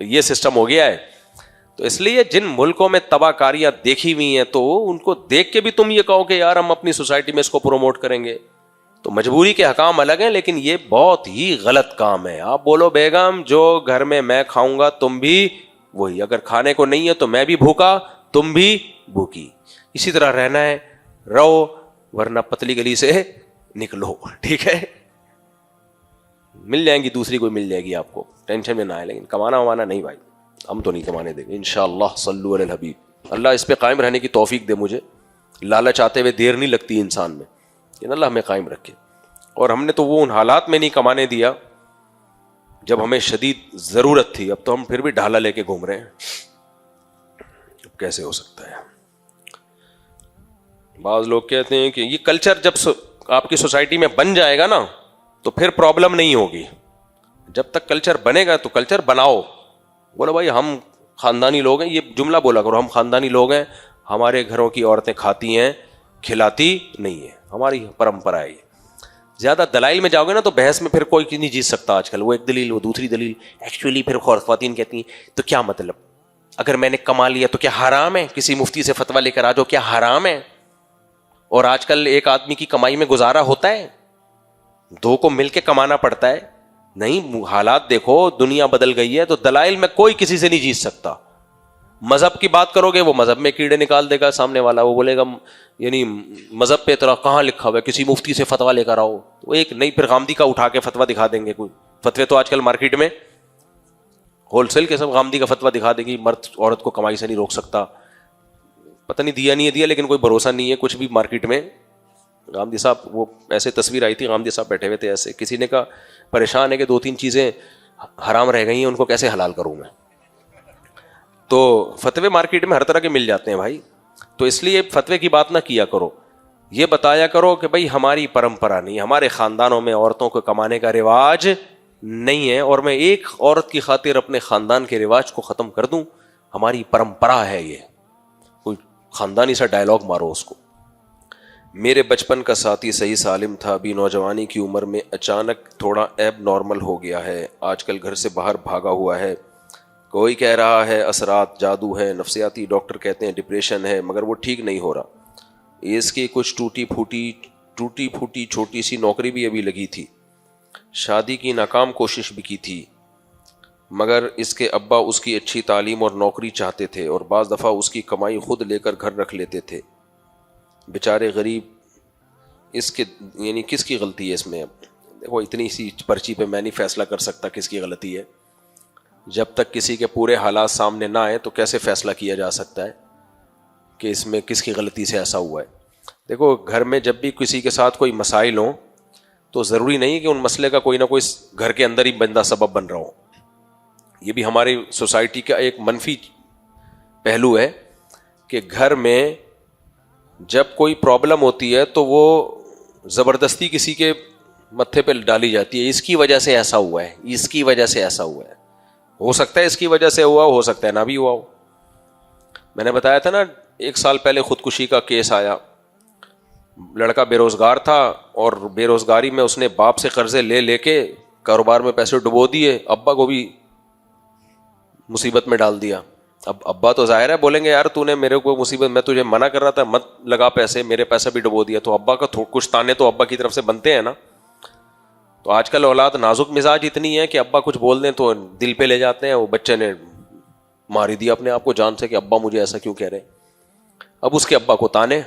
یہ سسٹم ہو گیا ہے. تو اس لیے جن ملکوں میں تباہ کاریاں دیکھی ہوئی ہیں تو ان کو دیکھ کے بھی تم یہ کہو کہ یار ہم اپنی سوسائٹی میں اس کو پروموٹ کریں گے, تو مجبوری کے حکام الگ ہیں, لیکن یہ بہت ہی غلط کام ہے. آپ بولو بیگم جو گھر میں میں کھاؤں گا تم بھی وہی, اگر کھانے کو نہیں ہے تو میں بھی بھوکا تم بھی بھوکی, اسی طرح رہنا ہے رہو, ورنہ پتلی گلی سے نکلو. ٹھیک ہے, مل جائیں گی, دوسری کوئی مل جائے گی آپ کو, ٹینشن میں نہ آئے, لیکن کمانا ومانا نہیں بھائی, ہم تو نہیں کمانے دیں گے انشاءاللہ. صلو علی الحبیب. اللہ اس پہ قائم رہنے کی توفیق دے مجھے, لالچ آتے ہوئے دیر نہیں لگتی انسان میں, لیکن اللہ ہمیں قائم رکھے. اور ہم نے تو وہ ان حالات میں نہیں کمانے دیا جب ہمیں شدید ضرورت تھی, اب تو ہم پھر بھی ڈھالا لے کے گھوم رہے ہیں, اب کیسے ہو سکتا ہے. بعض لوگ کہتے ہیں کہ یہ کلچر جب آپ کی سوسائٹی میں بن جائے گا نا تو پھر پرابلم نہیں ہوگی. جب تک کلچر بنے گا تو کلچر بناؤ. بولو بھائی ہم خاندانی لوگ ہیں, یہ جملہ بولا کرو, ہم خاندانی لوگ ہیں, ہمارے گھروں کی عورتیں کھاتی ہیں کھلاتی نہیں ہیں, ہماری پرمپرا ہے. زیادہ دلائل میں جاؤ گے نا تو بحث میں پھر کوئی نہیں جیت سکتا آج کل. وہ ایک دلیل وہ دوسری دلیل, ایکچولی پھر خواتین کہتی ہیں تو کیا مطلب, اگر میں نے کما لیا تو کیا حرام ہے, کسی مفتی سے فتویٰ لے کر آ جاؤ کیا حرام ہے. اور آج کل ایک آدمی کی کمائی میں گزارا ہوتا ہے, دو کو مل کے کمانا پڑتا ہے. نہیں, حالات دیکھو, دنیا بدل گئی ہے, تو دلائل میں کوئی کسی سے نہیں جیت سکتا. مذہب کی بات کرو گے وہ مذہب میں کیڑے نکال دے گا سامنے والا, وہ بولے گا یعنی مذہب پہ طرح کہاں لکھا ہوا ہے, کسی مفتی سے فتویٰ لے کر آؤ. وہ ایک نئی پھر غامدی کا اٹھا کے فتویٰ دکھا دیں گے. کوئی فتوے تو آج کل مارکیٹ میں ہول سیل کے سب غامدی کا فتویٰ دکھا دیں گی, مرد عورت کو کمائی سے نہیں روک سکتا. پتہ نہیں دیا نہیں دیا, لیکن کوئی بھروسہ نہیں ہے کچھ بھی مارکیٹ میں. غامدی صاحب, وہ ایسے تصویر آئی تھی, غامدی صاحب بیٹھے ہوئے تھے ایسے, کسی نے کہا پریشان ہے کہ 2-3 چیزیں حرام رہ گئی ہیں, ان کو کیسے حلال کروں میں. تو فتوے مارکیٹ میں ہر طرح کے مل جاتے ہیں بھائی, تو اس لیے فتوے کی بات نہ کیا کرو, یہ بتایا کرو کہ بھائی ہماری پرمپرا نہیں, ہمارے خاندانوں میں عورتوں کو کمانے کا رواج نہیں ہے, اور میں ایک عورت کی خاطر اپنے خاندان کے رواج کو ختم کر دوں, ہماری پرمپرا ہے یہ. کوئی خاندانی سا ڈائلاگ مارو اس کو. میرے بچپن کا ساتھی صحیح سالم تھا, ابھی نوجوانی کی عمر میں اچانک تھوڑا ایب نارمل ہو گیا ہے, آج کل گھر سے باہر بھاگا ہوا ہے. کوئی کہہ رہا ہے اثرات جادو ہے, نفسیاتی ڈاکٹر کہتے ہیں ڈپریشن ہے, مگر وہ ٹھیک نہیں ہو رہا. اس کی کچھ ٹوٹی پھوٹی چھوٹی سی نوکری بھی ابھی لگی تھی, شادی کی ناکام کوشش بھی کی تھی, مگر اس کے ابا اس کی اچھی تعلیم اور نوکری چاہتے تھے, اور بعض دفعہ اس کی کمائی خود لے کر گھر رکھ لیتے تھے. بیچارے غریب, اس کے یعنی کس کی غلطی ہے اس میں؟ اب دیکھو اتنی سی پرچی پہ میں نہیں فیصلہ کر سکتا کس کی غلطی ہے. جب تک کسی کے پورے حالات سامنے نہ آئے تو کیسے فیصلہ کیا جا سکتا ہے کہ اس میں کس کی غلطی سے ایسا ہوا ہے. دیکھو گھر میں جب بھی کسی کے ساتھ کوئی مسائل ہوں تو ضروری نہیں کہ ان مسئلے کا کوئی نہ کوئی گھر کے اندر ہی بندہ سبب بن رہا ہو. یہ بھی ہماری سوسائٹی کا ایک منفی پہلو ہے کہ گھر میں جب کوئی پرابلم ہوتی ہے تو وہ زبردستی کسی کے متھے پہ ڈالی جاتی ہے, اس کی وجہ سے ایسا ہوا ہے, اس کی وجہ سے ایسا ہوا ہے. ہو سکتا ہے اس کی وجہ سے ہوا ہو سکتا ہے نہ بھی ہوا ہو. میں نے بتایا تھا نا 1 سال پہلے خودکشی کا کیس آیا, لڑکا بے روزگار تھا اور بے روزگاری میں اس نے باپ سے قرضے لے کے کاروبار میں پیسے ڈبو دیے, ابا کو بھی مصیبت میں ڈال دیا. اب ابا تو ظاہر ہے بولیں گے یار تو نے میرے کو مصیبت, میں تجھے منع کر رہا تھا مت لگا پیسے, میرے پیسہ بھی ڈبو دیا. تو ابا کا کچھ تانے تو ابا کی طرف سے بنتے ہیں نا. تو آج کل اولاد نازک مزاج اتنی ہے کہ ابا کچھ بول دیں تو دل پہ لے جاتے ہیں. وہ بچے نے مار ہی دیا اپنے آپ کو جان سے کہ ابا مجھے ایسا کیوں کہہ رہے. اب اس کے ابا کو تانے,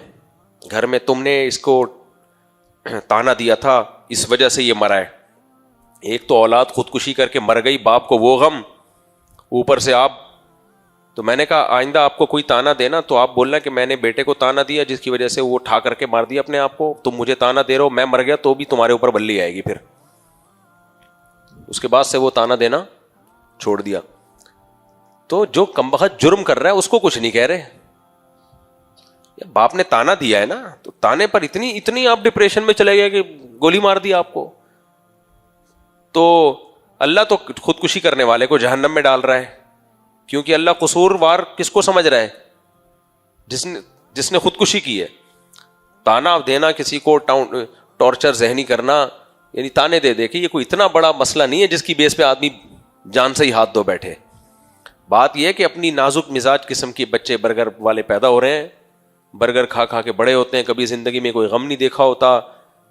گھر میں تم نے اس کو تانا دیا تھا اس وجہ سے یہ مرا ہے. ایک تو اولاد خودکشی کر کے مر گئی, باپ کو وہ غم, اوپر سے آپ. تو میں نے کہا آئندہ آپ کو کوئی تانا دینا تو آپ بولنا کہ میں نے بیٹے کو تانا دیا جس کی وجہ سے وہ اٹھا کر کے مار دیا اپنے آپ کو, تم مجھے تانا دے رہے ہو, میں مر گیا تو بھی تمہارے اوپر بلی آئے گی. پھر اس کے بعد سے وہ تانا دینا چھوڑ دیا. تو جو کمبخت جرم کر رہا ہے اس کو کچھ نہیں کہہ رہے. باپ نے تانا دیا ہے نا, تو تانے پر اتنی آپ ڈپریشن میں چلے گئے کہ گولی مار دی آپ کو. تو اللہ تو خودکشی کرنے والے کو جہنم میں ڈال رہا ہے, کیونکہ اللہ قصوروار کس کو سمجھ رہا ہے؟ جس نے خودکشی کی ہے. تانا دینا کسی کو, ٹارچر ذہنی کرنا, یعنی تانے دے کہ یہ کوئی اتنا بڑا مسئلہ نہیں ہے جس کی بیس پہ آدمی جان سے ہی ہاتھ دھو بیٹھے. بات یہ ہے کہ اپنی نازک مزاج قسم کے بچے برگر والے پیدا ہو رہے ہیں, برگر کھا کھا کے بڑے ہوتے ہیں, کبھی زندگی میں کوئی غم نہیں دیکھا ہوتا,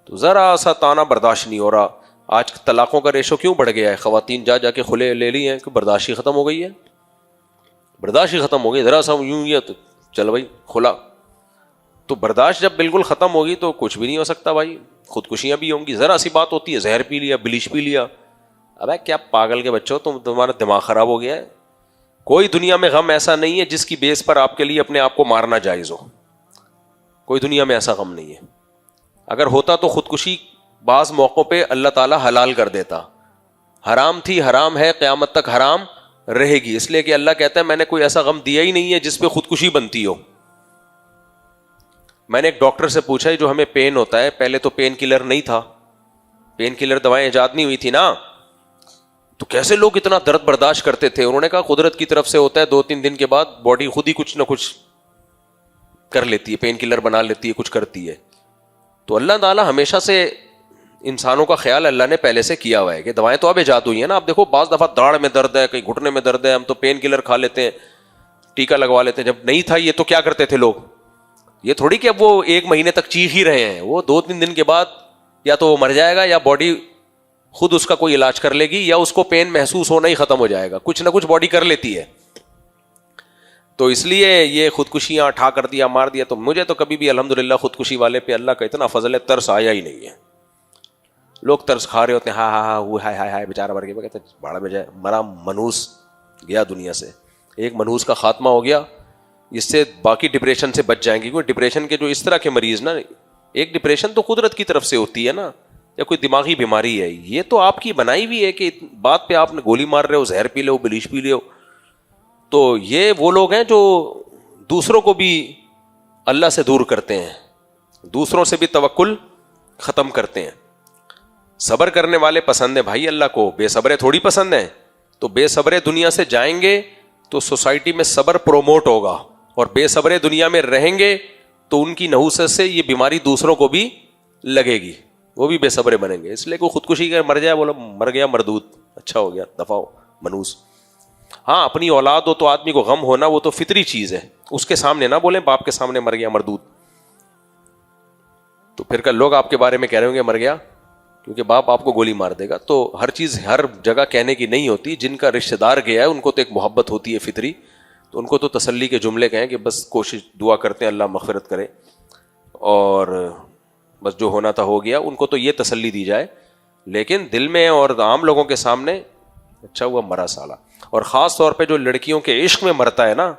تو ذرا سا تانا برداشت نہیں ہو رہا. آج طلاقوں کا ریشو کیوں بڑھ گیا ہے؟ خواتین جا جا کے کھلے لے لی ہیں کہ برداشت ہی ختم ہو گئی ہے, برداشت ہی ختم ہو گئی, ذرا سا یوں یہ تو چل بھائی کھلا. تو برداشت جب بالکل ختم ہوگی تو کچھ بھی نہیں ہو سکتا بھائی, خودکشیاں بھی ہوں گی. ذرا سی بات ہوتی ہے زہر پی لیا, بلیچ پی لیا. ابے کیا پاگل کے بچوں, تمہارا دماغ خراب ہو گیا ہے. کوئی دنیا میں غم ایسا نہیں ہے جس کی بیس پر آپ کے لیے اپنے آپ کو مارنا جائز ہو. کوئی دنیا میں ایسا غم نہیں ہے. اگر ہوتا تو خودکشی بعض موقعوں پہ اللہ تعالیٰ حلال کر دیتا. حرام تھی, حرام ہے, قیامت تک حرام رہے گی, اس لیے کہ اللہ کہتا ہے میں نے کوئی ایسا غم دیا ہی نہیں ہے جس پہ خودکشی بنتی ہو. میں نے ایک ڈاکٹر سے پوچھا جو ہمیں پین ہوتا ہے, پہلے تو پین کلر نہیں تھا, پین کلر دوائیں ایجاد نہیں ہوئی تھی نا, تو کیسے لوگ اتنا درد برداشت کرتے تھے؟ انہوں نے کہا قدرت کی طرف سے ہوتا ہے, 2-3 دن کے بعد باڈی خود ہی کچھ نہ کچھ کر لیتی ہے, پین کلر بنا لیتی ہے, کچھ کرتی ہے. تو اللہ تعالیٰ ہمیشہ سے انسانوں کا خیال اللہ نے پہلے سے کیا ہوا ہے کہ دوائیں تو اب ایجاد ہوئی ہیں نا. اب دیکھو بعض دفعہ داڑھ میں درد ہے, کہیں گھٹنے میں درد ہے, ہم تو پین کلر کھا لیتے ہیں, ٹیکا لگوا لیتے ہیں. جب نہیں تھا یہ تو کیا کرتے تھے لوگ؟ یہ تھوڑی کہ اب وہ 1 مہینے تک چیخ ہی رہے ہیں, وہ 2-3 دن کے بعد یا تو وہ مر جائے گا یا باڈی خود اس کا کوئی علاج کر لے گی, یا اس کو پین محسوس ہونا ہی ختم ہو جائے گا. کچھ نہ کچھ باڈی کر لیتی ہے. تو اس لیے یہ خودکشیاں ٹھا کر دیا, مار دیا. تو مجھے تو کبھی بھی الحمدللہ خودکشی والے پہ اللہ کا اتنا فضل ہے, ترس آیا ہی نہیں ہے. لوگ ترس کھا رہے ہوتے ہیں, ہاں وہ ہائے بیچارہ مر گیا. میں کہتے ہیں بھاڑا میں جائے, مرا منحوس گیا دنیا سے. ایک منحوس کا خاتمہ ہو گیا, اس سے باقی ڈپریشن سے بچ جائیں گے. کیونکہ ڈپریشن کے جو اس طرح کے مریض نا, ایک ڈپریشن تو قدرت کی طرف سے ہوتی ہے نا, یا کوئی دماغی بیماری ہے, یہ تو آپ کی بنائی ہوئی ہے کہ بات پہ آپ نے گولی مار رہے ہو, زہر پی لے ہو, بلیچ پی لے ہو. تو یہ وہ لوگ ہیں جو دوسروں کو بھی اللہ سے دور کرتے ہیں, دوسروں سے بھی توکل ختم کرتے ہیں. صبر کرنے والے پسند ہیں بھائی اللہ کو, بے صبرے تھوڑی پسند ہیں. تو بے صبرے دنیا سے جائیں گے تو سوسائٹی میں صبر پروموٹ ہوگا, اور بے صبرے دنیا میں رہیں گے تو ان کی نحوست سے یہ بیماری دوسروں کو بھی لگے گی, وہ بھی بے صبرے بنیں گے. اس لیے کوئی خودکشی کر مر جائے, بولو مر گیا مردود, اچھا ہو گیا, دفع ہو منوس. ہاں اپنی اولاد ہو تو آدمی کو غم ہونا وہ تو فطری چیز ہے, اس کے سامنے نہ بولیں باپ کے سامنے مر گیا مردود, تو پھر کل لوگ آپ کے بارے میں کہہ رہے ہوں گے مر گیا, کیونکہ باپ آپ کو گولی مار دے گا. تو ہر چیز ہر جگہ کہنے کی نہیں ہوتی. جن کا رشتہ دار گیا ہے ان کو تو ایک محبت ہوتی ہے فطری, تو ان کو تو تسلی کے جملے کہیں کہ بس کوشش دعا کرتے ہیں اللہ مغفرت کرے, اور بس جو ہونا تھا ہو گیا. ان کو تو یہ تسلی دی جائے, لیکن دل میں اور عام لوگوں کے سامنے اچھا ہوا مرا سالہ. اور خاص طور پہ جو لڑکیوں کے عشق میں مرتا ہے نا,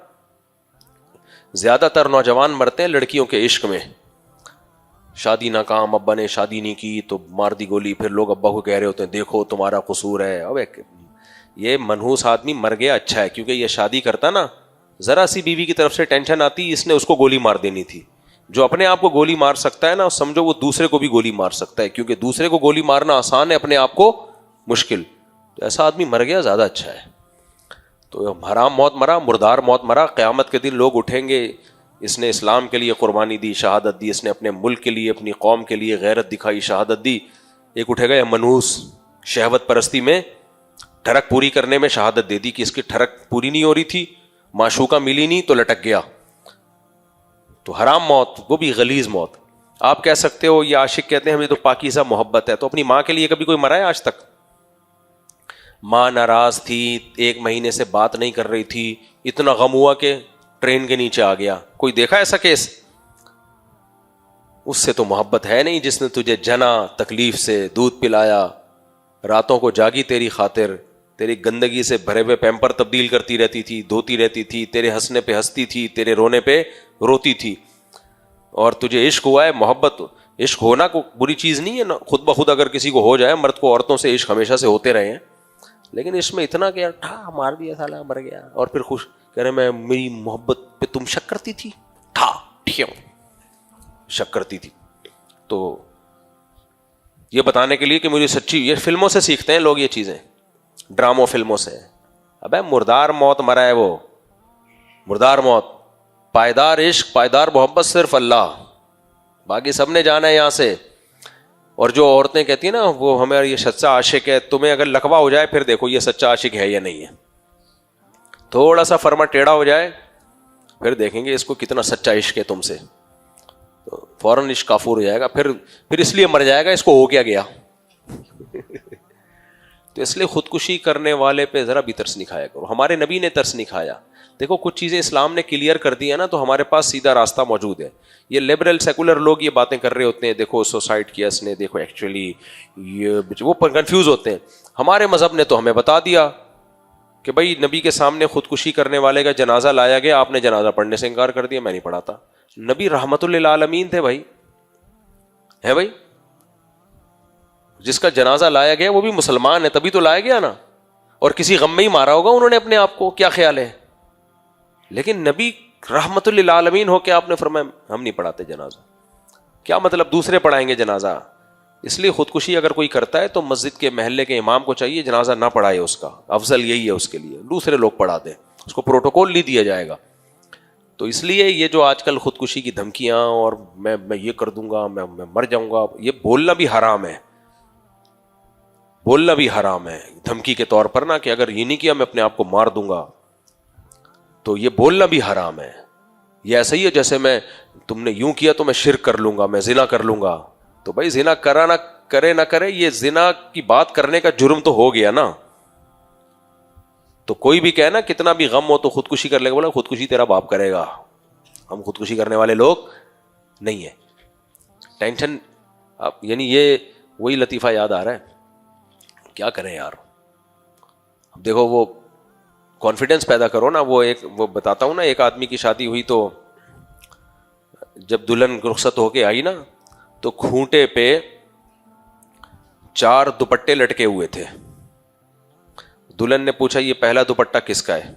زیادہ تر نوجوان مرتے ہیں لڑکیوں کے عشق میں. شادی ناکام, ابا نے شادی نہیں کی تو مار دی گولی, پھر لوگ ابا کو کہہ رہے ہوتے ہیں دیکھو تمہارا قصور ہے. اب یہ منحوس آدمی مر گیا اچھا ہے, کیونکہ یہ شادی کرتا نا, ذرا سی بیوی کی طرف سے ٹینشن آتی, اس نے اس کو گولی مار دینی تھی. جو اپنے آپ کو گولی مار سکتا ہے نا, سمجھو وہ دوسرے کو بھی گولی مار سکتا ہے, کیونکہ دوسرے کو گولی مارنا آسان ہے, اپنے آپ کو مشکل. تو ایسا آدمی مر گیا زیادہ اچھا ہے. تو حرام موت مرا, مردار موت مرا. قیامت کے دن لوگ اٹھیں گے, اس نے اسلام کے لیے قربانی دی, شہادت دی, اس نے اپنے ملک کے لیے, اپنی قوم کے لیے غیرت دکھائی, شہادت دی. ایک اٹھے گا یہ منحوس, شہوت پرستی میں ٹھڑک پوری کرنے میں شہادت دے دی کہ اس کی ٹھڑک پوری نہیں ہو رہی تھی, معشوقہ ملی نہیں تو لٹک گیا. تو حرام موت, وہ بھی غلیظ موت. آپ کہہ سکتے ہو یہ عاشق کہتے ہیں ہمیں تو پاکیزہ محبت ہے, تو اپنی ماں کے لیے کبھی کوئی مرا ہے آج تک؟ ماں ناراض تھی, 1 مہینے سے بات نہیں کر رہی تھی, اتنا غم ہوا کہ ٹرین کے نیچے آ گیا. کوئی دیکھا ایسا کیس؟ اس سے تو محبت ہے نہیں جس نے تجھے جنا, تکلیف سے دودھ پلایا, راتوں کو جاگی تیری خاطر, تیری گندگی سے بھرے ہوئے پیمپر تبدیل کرتی رہتی تھی, دھوتی رہتی تھی, تیرے ہنسنے پہ ہنستی تھی, تیرے رونے پہ روتی تھی. اور تجھے عشق ہوا ہے, محبت, عشق ہونا کو بری چیز نہیں ہے نا, خود بخود اگر کسی کو ہو جائے, مرد کو عورتوں سے عشق ہمیشہ سے ہوتے رہے ہیں, لیکن اس میں اتنا کہ ٹھا مار دیا سالا مر گیا, اور پھر خوش کہہ رہے میں میری محبت پہ تم شک کرتی تھی, ٹھا ٹھیوں شک کرتی تھی. تو یہ بتانے کے لیے کہ مجھے سچی, یہ فلموں سے سیکھتے ہیں لوگ یہ چیزیں, ڈراموں فلموں سے. ابے مردار موت مرا ہے وہ, مردار موت. پائیدار عشق, پائیدار محبت صرف اللہ, باقی سب نے جانا ہے یہاں سے. اور جو عورتیں کہتی ہیں نا وہ ہمیں یہ سچا عاشق ہے, تمہیں اگر لقبہ ہو جائے پھر دیکھو یہ سچا عاشق ہے یا نہیں ہے. تھوڑا سا فرما ٹیڑھا ہو جائے پھر دیکھیں گے اس کو کتنا سچا عشق ہے تم سے, تو فوراً عشق کافور ہو جائے گا, پھر اس لیے مر جائے گا, اس کو ہو کیا گیا. تو اس لیے خودکشی کرنے والے پہ ذرا بھی ترس نہیں کھایا کرو. ہمارے نبی نے ترس نہیں کھایا. دیکھو کچھ چیزیں اسلام نے کلیئر کر دی ہے نا, تو ہمارے پاس سیدھا راستہ موجود ہے. یہ لبرل سیکولر لوگ یہ باتیں کر رہے ہوتے ہیں, دیکھو سوسائڈ کیا اس نے, دیکھو ایکچولی یہ وہ کنفیوز ہوتے ہیں. ہمارے مذہب نے تو ہمیں بتا دیا کہ بھائی نبی کے سامنے خودکشی کرنے والے کا جنازہ لایا گیا, آپ نے جنازہ پڑھنے سے انکار کر دیا, میں نہیں پڑھاتا. نبی رحمت للعالمین تھے بھائی, ہے بھائی, جس کا جنازہ لایا گیا وہ بھی مسلمان ہے تبھی تو لایا گیا نا, اور کسی غم میں ہی مارا ہوگا انہوں نے اپنے آپ کو, کیا خیال ہے. لیکن نبی رحمت للعالمین ہو کے آپ نے فرمایا ہم نہیں پڑھاتے جنازہ. کیا مطلب دوسرے پڑھائیں گے جنازہ؟ اس لیے خودکشی اگر کوئی کرتا ہے تو مسجد کے محلے کے امام کو چاہیے جنازہ نہ پڑھائے, اس کا افضل یہی ہے اس کے لیے, دوسرے لوگ پڑھا دیں, اس کو پروٹوکول نہیں دیا جائے گا. تو اس لیے یہ جو آج کل خودکشی کی دھمکیاں اور میں یہ کر دوں گا, میں مر جاؤں گا, یہ بولنا بھی حرام ہے, بولنا بھی حرام ہے دھمکی کے طور پر نا, کہ اگر یہ نہیں کیا میں اپنے آپ کو مار دوں گا, تو یہ بولنا بھی حرام ہے. یہ ایسا ہی ہے جیسے تم نے یوں کیا تو میں شرک کر لوں گا, میں زنا کر لوں گا. تو بھائی زنا کرا نہ کرے, یہ زنا کی بات کرنے کا جرم تو ہو گیا نا. تو کوئی بھی کہے نا کتنا بھی غم ہو تو خودکشی کر لے گا, بولا خودکشی تیرا باپ کرے گا, ہم خودکشی کرنے والے لوگ نہیں ہیں. ٹینشن یعنی یہ وہی لطیفہ یاد آ رہا ہے, کیا کریں یار. اب دیکھو وہ کانفیڈنس پیدا کرو نا. وہ بتاتا ہوں نا, ایک آدمی کی شادی ہوئی تو جب دلہن رخصت ہو کے آئی نا, تو کھونٹے پہ 4 دوپٹے لٹکے ہوئے تھے. دلہن نے پوچھا یہ پہلا دوپٹہ کس کا ہے؟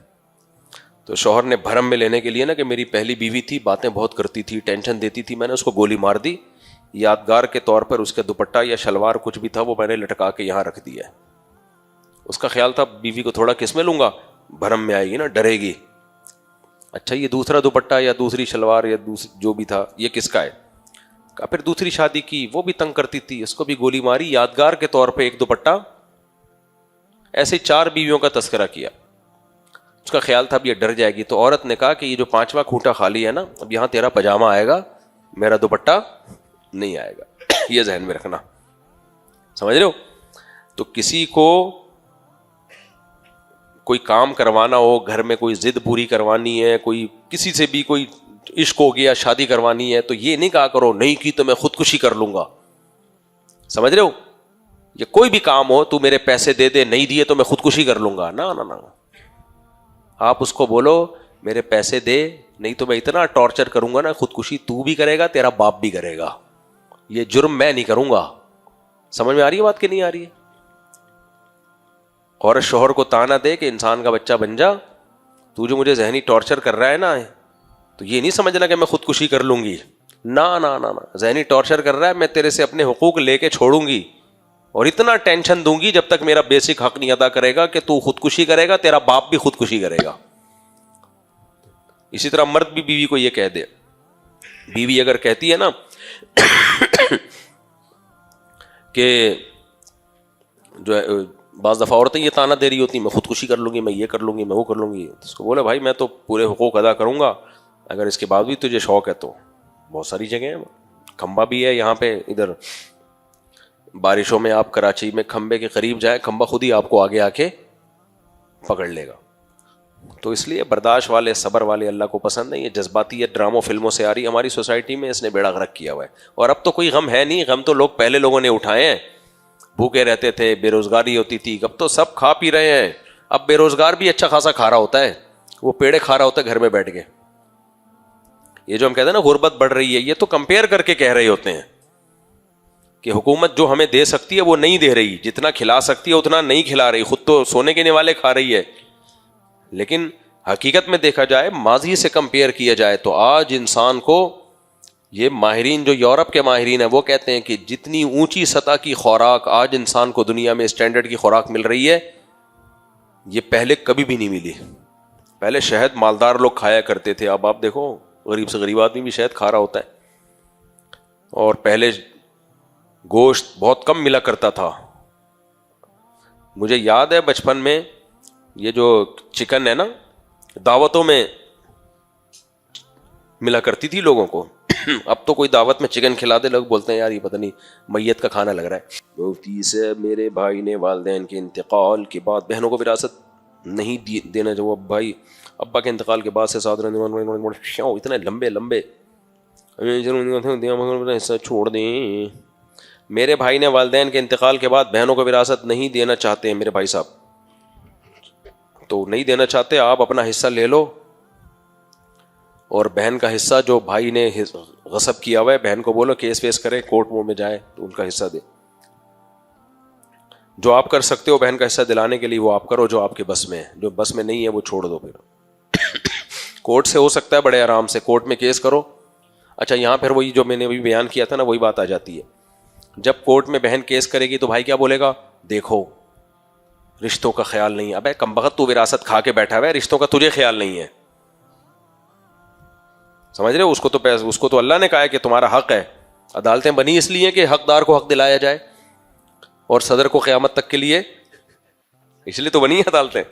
تو شوہر نے بھرم میں لینے کے لیے نا, کہ میری پہلی بیوی تھی, باتیں بہت کرتی تھی, ٹینشن دیتی تھی, میں نے اس کو گولی مار دی, یادگار کے طور پر اس کا دوپٹہ یا شلوار کچھ بھی تھا وہ میں نے لٹکا کے یہاں رکھ دیا ہے. اس کا خیال تھا بیوی کو تھوڑا کس میں لوں گا, بھرم میں آئے گی نا, ڈرے گی. اچھا یہ دوسرا دوپٹہ یا دوسری شلوار یا جو بھی تھا یہ کس کا ہے؟ کہا پھر دوسری شادی کی, وہ بھی تنگ کرتی تھی, اس کو بھی گولی ماری, یادگار کے طور پہ ایک دوپٹہ. ایسے 4 بیویوں کا تذکرہ کیا. اس کا خیال تھا اب یہ ڈر جائے گی, تو عورت نے کہا کہ یہ جو 5واں کھوٹا خالی ہے نا, اب یہاں تیرا پاجامہ آئے گا, میرا دوپٹہ نہیں آئے گا. یہ ذہن میں رکھنا, سمجھ رہے ہو. تو کسی کو کوئی کام کروانا ہو, گھر میں کوئی ضد پوری کوانی ہے, کوئی کسی سے بھی کوئی عشق ہو گیا, شادی کروانی ہے, تو یہ نہیں کہا کرو نہیں کی تو میں خودکشی کر لوں گا. سمجھ رہے ہو, یہ کوئی بھی کام ہو, تو میرے پیسے دے دے, نہیں دیے تو میں خودکشی کر لوں گا. نا نا نا, آپ اس کو بولو میرے پیسے دے, نہیں تو میں اتنا ٹارچر کروں گا نا, خودکشی تو بھی کرے گا, تیرا باپ بھی کرے گا, یہ جرم میں نہیں کروں گا. سمجھ میں آ رہی ہے بات کہ نہیں آ رہی ہے؟ اور شوہر کو تانا دے کہ انسان کا بچہ بن جا, تو جو مجھے ذہنی ٹارچر کر رہا ہے نا, تو یہ نہیں سمجھنا کہ میں خودکشی کر لوں گی. نا نا نا نا, ذہنی ٹارچر کر رہا ہے, میں تیرے سے اپنے حقوق لے کے چھوڑوں گی, اور اتنا ٹینشن دوں گی جب تک میرا بیسک حق نہیں ادا کرے گا کہ تو خودکشی کرے گا, تیرا باپ بھی خودکشی کرے گا. اسی طرح مرد بھی بیوی کو یہ کہہ دے, بیوی اگر کہتی ہے نا کہ جو بعض دفعہ عورتیں یہ تانا دے رہی ہوتی میں خودکشی کر لوں گی, میں یہ کر لوں گی, میں وہ کر لوں گی, اس کو بولے بھائی میں تو پورے حقوق ادا کروں گا, اگر اس کے بعد بھی تجھے شوق ہے تو بہت ساری جگہیں ہیں, کھمبا بھی ہے یہاں پہ, ادھر بارشوں میں آپ کراچی میں کھمبے کے قریب جائیں, کھمبا خود ہی آپ کو آگے آ کے پکڑ لے گا. تو اس لیے برداشت والے, صبر والے اللہ کو پسند نہیں. یہ جذباتیت ڈراموں فلموں سے آ رہی ہماری سوسائٹی میں, اس نے بیڑا غرق کیا ہوا ہے. اور اب تو کوئی غم ہے نہیں, غم تو پہلے لوگوں نے اٹھائے ہیں, بھوکے رہتے تھے, بے روزگاری ہوتی تھی, اب تو سب کھا پی رہے ہیں. اب بے روزگار بھی اچھا خاصا کھا رہا ہوتا ہے, وہ پیڑے کھا رہا ہوتا ہے گھر میں بیٹھ کے. یہ جو ہم کہتے ہیں نا غربت بڑھ رہی ہے, یہ تو کمپیئر کر کے کہہ رہے ہوتے ہیں کہ حکومت جو ہمیں دے سکتی ہے وہ نہیں دے رہی, جتنا کھلا سکتی ہے اتنا نہیں کھلا رہی, خود تو سونے کے نوالے کھا رہی ہے. لیکن حقیقت میں دیکھا جائے, ماضی سے کمپیئر کیا جائے تو آج انسان کو, یہ ماہرین جو یورپ کے ماہرین ہیں وہ کہتے ہیں کہ جتنی اونچی سطح کی خوراک آج انسان کو دنیا میں اسٹینڈرڈ کی خوراک مل رہی ہے, یہ پہلے کبھی بھی نہیں ملی. پہلے شہد مالدار لوگ کھایا کرتے تھے, اب آپ دیکھو غریب سے غریب آدمی بھی شہد کھا رہا ہوتا ہے. اور پہلے گوشت بہت کم ملا کرتا تھا. مجھے یاد ہے بچپن میں یہ جو چکن ہے نا, دعوتوں میں ملا کرتی تھی لوگوں کو. اب تو کوئی دعوت میں چکن کھلا دے لوگ بولتے ہیں یار یہ پتہ نہیں میت کا کھانا لگ رہا ہے. مفتی سے میرے بھائی نے والدین کے انتقال کے بعد بہنوں کو وراثت نہیں دینا. جو بھائی ابا کے انتقال کے بعد سے اتنے لمبے حصہ چھوڑ دیں. میرے بھائی نے والدین کے انتقال کے بعد بہنوں کو وراثت نہیں دینا چاہتے ہیں. میرے بھائی صاحب تو نہیں دینا چاہتے, آپ اپنا حصہ لے لو اور بہن کا حصہ جو بھائی نے غصب کیا ہوا ہے بہن کو بولو کیس ویس کرے کورٹ میں جائے تو ان کا حصہ دے. جو آپ کر سکتے ہو بہن کا حصہ دلانے کے لیے وہ آپ کرو جو آپ کے بس میں ہے. جو بس میں نہیں ہے وہ چھوڑ دو. پھر کورٹ سے ہو سکتا ہے بڑے آرام سے کورٹ میں کیس کرو. اچھا یہاں پھر وہی جو میں نے ابھی بیان کیا تھا نا وہی بات آ جاتی ہے. جب کورٹ میں بہن کیس کرے گی تو بھائی کیا بولے گا, دیکھو رشتوں کا خیال نہیں. ابے کمبخت تو وراثت کھا کے بیٹھا ہوا ہے, رشتوں کا تجھے خیال نہیں ہے. سمجھ رہے ہو, اس کو تو اللہ نے کہا ہے کہ تمہارا حق ہے. عدالتیں بنی اس لیے کہ حقدار کو حق دلایا جائے اور صدر کو قیامت تک کے لیے, اس لیے تو بنی عدالتیں.